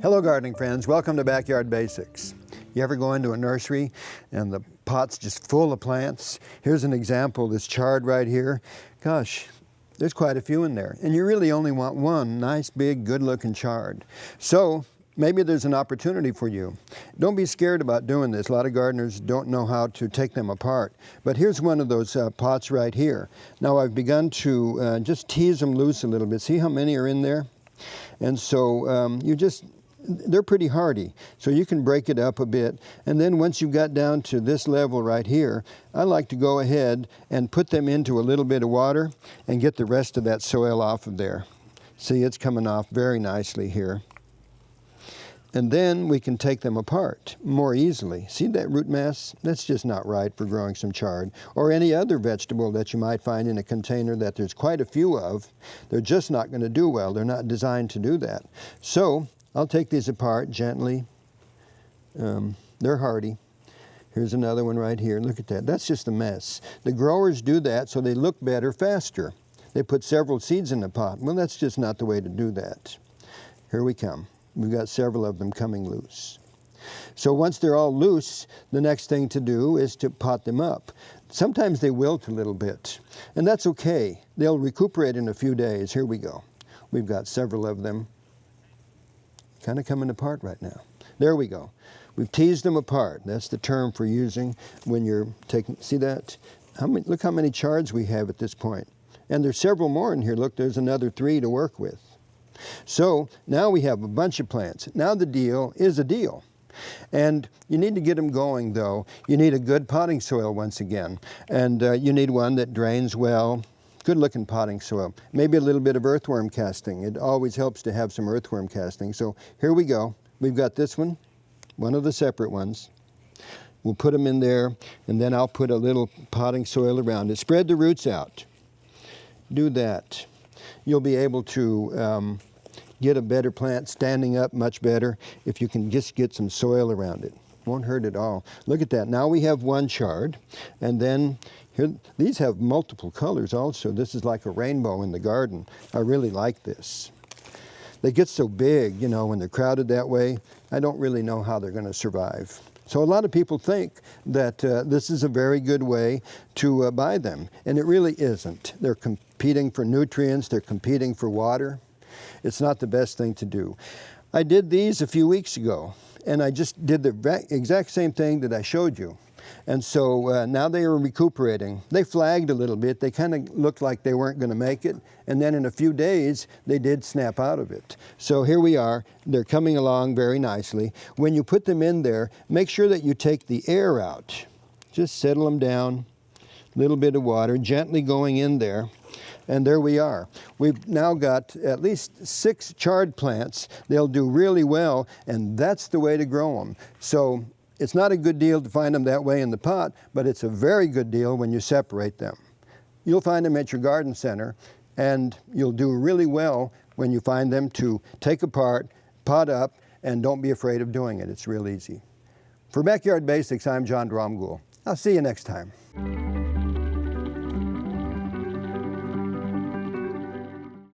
Hello gardening friends, welcome to Backyard Basics. You ever go into a nursery and the pot's just full of plants? Here's an example, this chard right here. Gosh, there's quite a few in there, and you really only want one nice big good looking chard. So maybe there's an opportunity for you. Don't be scared about doing this. A lot of gardeners don't know how to take them apart. But here's one of those pots right here. Now I've begun to just tease them loose a little bit. See how many are in there? And so they're pretty hardy, so you can break it up a bit. And then once you've got down to this level right here, I like to go ahead and put them into a little bit of water and get the rest of that soil off of there. See, it's coming off very nicely here. And then we can take them apart more easily. See that root mass? That's just not right for growing some chard or any other vegetable that you might find in a container that there's quite a few of. They're just not going to do well. They're not designed to do that. So I'll take these apart gently. They're hardy. Here's another one right here. Look at that. That's just a mess. The growers do that so they look better faster. They put several seeds in the pot. Well, that's just not the way to do that. Here we come. We've got several of them coming loose. So once they're all loose, the next thing to do is to pot them up. Sometimes they wilt a little bit, and that's okay. They'll recuperate in a few days. Here we go. We've got several of them kind of coming apart right now. There we go. We've teased them apart. That's the term for using when you're taking, see that? Look how many chards we have at this point. And there's several more in here. Look, there's another 3 to work with. So now we have a bunch of plants. Now the deal is a deal. And you need to get them going though. You need a good potting soil once again. And you need one that drains well. Good looking potting soil. Maybe a little bit of earthworm casting. It always helps to have some earthworm casting. So here we go. We've got this one of the separate ones. We'll put them in there, and then I'll put a little potting soil around it. Spread the roots out. Do that. You'll be able to get a better plant standing up much better if you can just get some soil around it. Won't hurt at all. Look at that. Now we have one chard, and then here, these have multiple colors also. This is like a rainbow in the garden. I really like this. They get so big, you know, when they're crowded that way, I don't really know how they're going to survive. So a lot of people think that this is a very good way to buy them, and it really isn't. They're competing for nutrients, they're competing for water. It's not the best thing to do. I did these a few weeks ago, and I just did the exact same thing that I showed you. And so now they are recuperating. They flagged a little bit. They kind of looked like they weren't going to make it. And then in a few days, they did snap out of it. So here we are. They're coming along very nicely. When you put them in there, make sure that you take the air out. Just settle them down. A little bit of water, gently going in there. And there we are. We've now got at least 6 chard plants. They'll do really well, and that's the way to grow them. So it's not a good deal to find them that way in the pot, but it's a very good deal when you separate them. You'll find them at your garden center, and you'll do really well when you find them to take apart, pot up, and don't be afraid of doing it. It's real easy. For Backyard Basics, I'm Dromgoole. I'll see you next time.